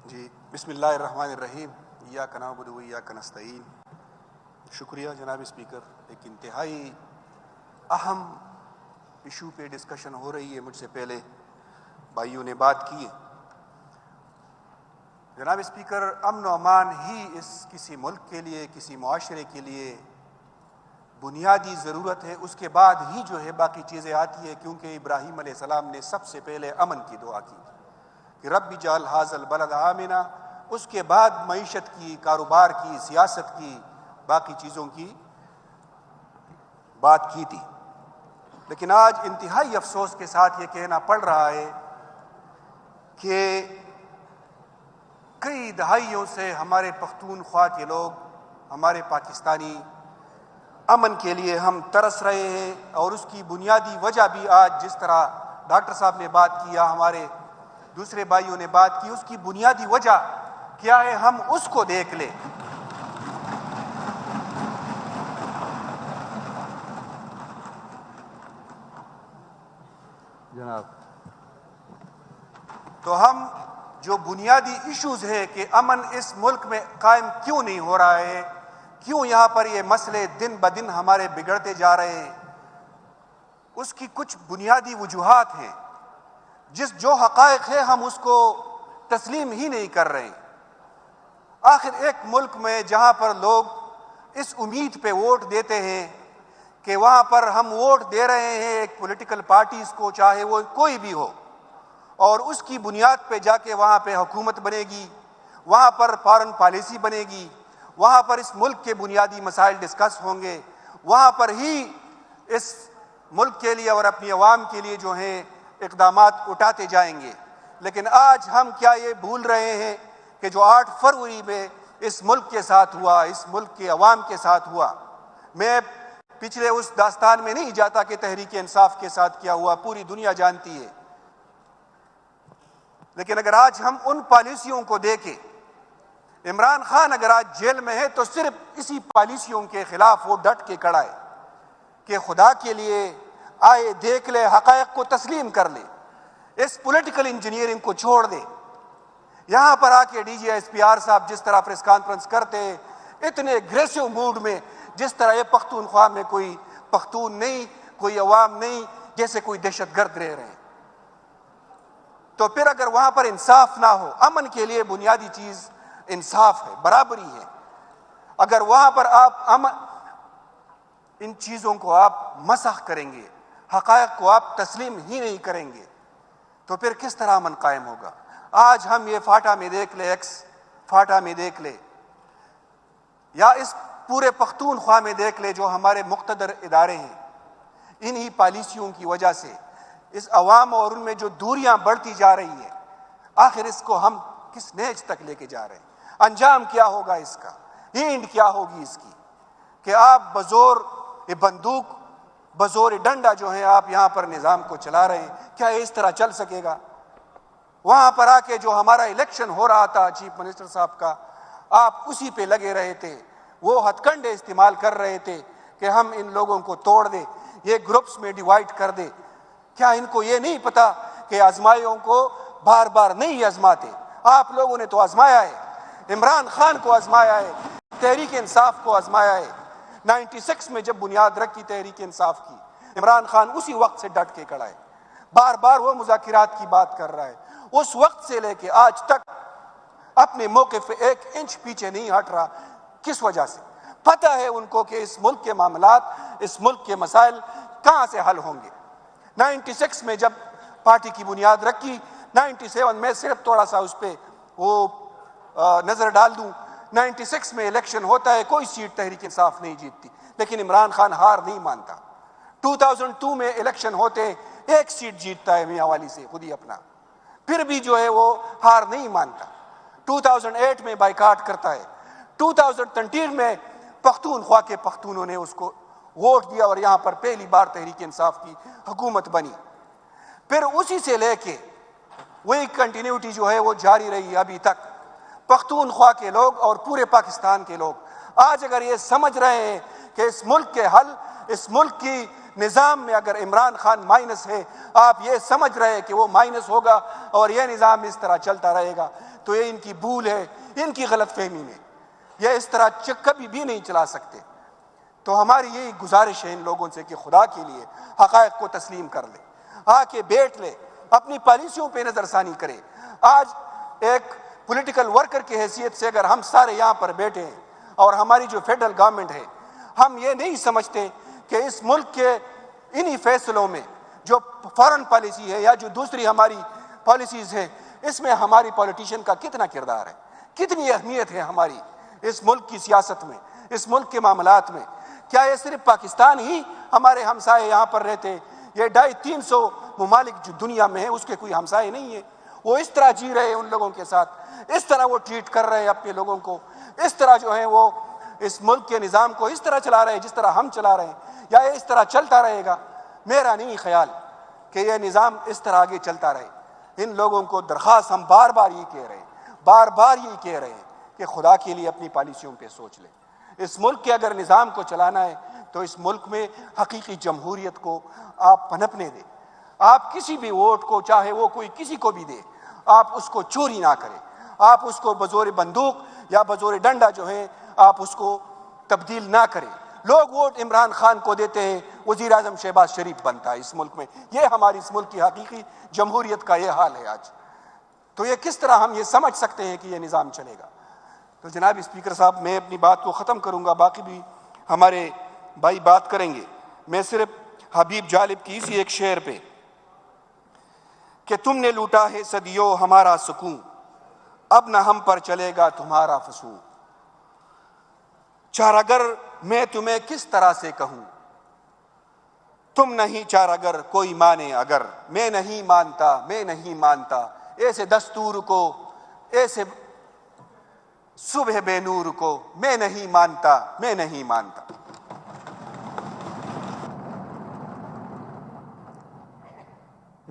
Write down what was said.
جی بسم اللہ الرحمن الرحیم ایاک نعبد و ایاک نستعین۔ شکریہ جناب اسپیکر، ایک انتہائی اہم ایشو پہ ڈسکشن ہو رہی ہے، مجھ سے پہلے بھائیوں نے بات کی ہے۔ جناب اسپیکر، امن و امان ہی کسی ملک کے لیے، کسی معاشرے کے لیے بنیادی ضرورت ہے، اس کے بعد ہی جو ہے باقی چیزیں آتی ہے، کیونکہ ابراہیم علیہ السلام نے سب سے پہلے امن کی دعا کی کہ رب اجعل ھذا البلد آمنا، اس کے بعد معیشت کی، کاروبار کی، سیاست کی، باقی چیزوں کی بات کی تھی۔ لیکن آج انتہائی افسوس کے ساتھ یہ کہنا پڑ رہا ہے کہ کئی دہائیوں سے ہمارے پختونخوا کے لوگ، ہمارے پاکستانی امن کے لیے ہم ترس رہے ہیں، اور اس کی بنیادی وجہ بھی آج جس طرح ڈاکٹر صاحب نے بات کیا، ہمارے دوسرے بھائیوں نے بات کی، اس کی بنیادی وجہ کیا ہے ہم اس کو دیکھ لیں۔ جناب تو ہم جو بنیادی ایشوز ہے کہ امن اس ملک میں قائم کیوں نہیں ہو رہا ہے، کیوں یہاں پر یہ مسئلے دن بدن ہمارے بگڑتے جا رہے ہیں، اس کی کچھ بنیادی وجوہات ہیں۔ جو حقائق ہے ہم اس کو تسلیم ہی نہیں کر رہے ہیں۔ آخر ایک ملک میں جہاں پر لوگ اس امید پہ ووٹ دیتے ہیں کہ وہاں پر ہم ووٹ دے رہے ہیں ایک پولیٹیکل پارٹیز کو، چاہے وہ کوئی بھی ہو، اور اس کی بنیاد پہ جا کے وہاں پہ حکومت بنے گی، وہاں پر فارن پالیسی بنے گی، وہاں پر اس ملک کے بنیادی مسائل ڈسکس ہوں گے، وہاں پر ہی اس ملک کے لیے اور اپنی عوام کے لیے جو ہیں اقدامات اٹھاتے جائیں گے۔ لیکن آج ہم کیا یہ بھول رہے ہیں کہ جو 8 فروری میں اس ملک کے ساتھ ہوا، اس ملک کے عوام کے ساتھ ہوا، میں پچھلے اس داستان میں نہیں جاتا کہ تحریک انصاف کے ساتھ کیا ہوا، پوری دنیا جانتی ہے۔ لیکن اگر آج ہم ان پالیسیوں کو دیکھیں، عمران خان اگر آج جیل میں ہے تو صرف اسی پالیسیوں کے خلاف وہ ڈٹ کے کھڑا ہے کہ خدا کے لیے آئے دیکھ لے، حقائق کو تسلیم کر لے، اس پولیٹیکل انجینئرنگ کو چھوڑ دے۔ یہاں پر آ کے D G S P R صاحب جس طرح پریس کانفرنس کرتے ہیں، اتنے اگریسو موڈ میں، جس طرح یہ پختونخوا میں کوئی پختون نہیں، کوئی عوام نہیں، جیسے کوئی دہشت گرد رہ رہے ہیں۔ تو پھر اگر وہاں پر انصاف نہ ہو، امن کے لیے بنیادی چیز انصاف ہے، برابری ہے، اگر وہاں پر آپ ان چیزوں کو آپ مسخ کریں گے، حقائق کو آپ تسلیم ہی نہیں کریں گے، تو پھر کس طرح امن قائم ہوگا؟ آج ہم یہ فاٹا میں دیکھ لے، ایکس فاٹا میں دیکھ لے، یا اس پورے پختونخوا میں دیکھ لے، جو ہمارے مقتدر ادارے ہیں، انہی پالیسیوں کی وجہ سے اس عوام اور ان میں جو دوریاں بڑھتی جا رہی ہیں، آخر اس کو ہم کس نیج تک لے کے جا رہے ہیں؟ انجام کیا ہوگا اس کا؟ اینڈ کیا ہوگی اس کی؟ کہ آپ بزور بندوق، بزور ڈنڈا جو ہے آپ یہاں پر نظام کو چلا رہے ہیں، کیا اس طرح چل سکے گا؟ وہاں پر آ کے جو ہمارا الیکشن ہو رہا تھا چیف منسٹر صاحب کا، آپ اسی پہ لگے رہے تھے، وہ ہتھ کنڈے استعمال کر رہے تھے کہ ہم ان لوگوں کو توڑ دیں، یہ گروپس میں ڈیوائیڈ کر دیں۔ کیا ان کو یہ نہیں پتا کہ آزمائیوں کو بار بار نہیں آزماتے؟ آپ لوگوں نے تو آزمایا ہے، عمران خان کو آزمایا ہے، تحریک انصاف کو آزمایا ہے۔ 96 میں جب بنیاد رکھی تحریک انصاف کی، عمران خان اسی وقت سے ڈٹ کے کھڑا ہے، بار بار وہ مذاکرات کی بات کر رہا ہے، اس وقت سے لے کے آج تک اپنے موقف پہ 1 انچ پیچھے نہیں ہٹ رہا۔ کس وجہ سے؟ پتہ ہے ان کو کہ اس ملک کے معاملات، اس ملک کے مسائل کہاں سے حل ہوں گے۔ 96 میں جب پارٹی کی بنیاد رکھی، 97 میں صرف تھوڑا سا اس پہ وہ نظر ڈال دوں، 96 میں الیکشن ہوتا ہے، کوئی سیٹ تحریک انصاف نہیں جیتتی، لیکن عمران خان ہار نہیں مانتا۔ 2002 میں الیکشن ہوتے، 1 سیٹ جیتتا ہے میاں والی سے خود ہی اپنا، پھر بھی جو ہے وہ ہار نہیں مانتا۔ 2008 میں بائیکاٹ کرتا ہے، 2013 میں پختونخوا کے پختونوں نے اس کو ووٹ دیا اور یہاں پر پہلی بار تحریک انصاف کی حکومت بنی۔ پھر اسی سے لے کے وہی کنٹینیوٹی جو ہے وہ جاری رہی ابھی تک۔ پختونخوا کے لوگ اور پورے پاکستان کے لوگ آج اگر یہ سمجھ رہے ہیں کہ اس ملک کے حل، اس ملک کی نظام میں اگر عمران خان مائنس ہے، آپ یہ سمجھ رہے ہیں کہ وہ مائنس ہوگا اور یہ نظام اس طرح چلتا رہے گا، تو یہ ان کی بھول ہے، ان کی غلط فہمی میں، یہ اس طرح کبھی بھی نہیں چلا سکتے۔ تو ہماری یہی گزارش ہے ان لوگوں سے کہ خدا کے لیے حقائق کو تسلیم کر لے، آ کے بیٹھ لے، اپنی پالیسیوں پہ نظر ثانی کرے۔ آج ایک پولیٹیکل ورکر کی حیثیت سے اگر ہم سارے یہاں پر بیٹھے ہیں اور ہماری جو فیڈرل گورنمنٹ ہے، ہم یہ نہیں سمجھتے کہ اس ملک کے انہی فیصلوں میں جو فارن پالیسی ہے یا جو دوسری ہماری پالیسیز ہیں، اس میں ہماری پولیٹیشین کا کتنا کردار ہے، کتنی اہمیت ہے ہماری اس ملک کی سیاست میں، اس ملک کے معاملات میں۔ کیا یہ صرف پاکستان ہی ہمارے ہمسائے یہاں پر رہتے ہیں؟ یہ 250-300 ممالک جو دنیا میں ہیں اس کے کوئی ہمسائے نہیں ہیں۔ وہ اس طرح جی رہے ہیں ان لوگوں کے ساتھ، اس طرح وہ ٹریٹ کر رہے ہیں اپنے لوگوں کو، اس طرح جو ہے وہ اس ملک کے نظام کو اس طرح چلا رہے ہیں جس طرح ہم چلا رہے ہیں، یا یہ اس طرح چلتا رہے گا؟ میرا نہیں خیال کہ یہ نظام اس طرح آگے چلتا رہے۔ ان لوگوں کو درخواست ہم بار بار یہ کہہ رہے ہیں، بار بار یہ کہہ رہے ہیں کہ خدا کے لیے اپنی پالیسیوں پہ سوچ لیں۔ اس ملک کے اگر نظام کو چلانا ہے تو اس ملک میں حقیقی جمہوریت کو آپ پنپنے دیں۔ آپ کسی بھی ووٹ کو، چاہے وہ کوئی کسی کو بھی دے، آپ اس کو چوری نہ کریں، آپ اس کو بزور بندوق یا بزور ڈنڈا جو ہے آپ اس کو تبدیل نہ کریں۔ لوگ ووٹ عمران خان کو دیتے ہیں، وزیر اعظم شہباز شریف بنتا ہے اس ملک میں۔ یہ ہماری اس ملک کی حقیقی جمہوریت کا یہ حال ہے آج۔ تو یہ کس طرح ہم یہ سمجھ سکتے ہیں کہ یہ نظام چلے گا؟ تو جناب اسپیکر صاحب، میں اپنی بات کو ختم کروں گا، باقی بھی ہمارے بھائی بات کریں گے۔ میں صرف حبیب جالب کی اسی ایک شعر پہ کہ تم نے لوٹا ہے صدیوں ہمارا سکون، اب نہ ہم پر چلے گا تمہارا فسون، چارگر میں تمہیں کس طرح سے کہوں، تم نہیں چارگر کوئی مانے اگر، میں نہیں مانتا، میں نہیں مانتا ایسے دستور کو، ایسے صبح بے نور کو، میں نہیں مانتا، میں نہیں مانتا۔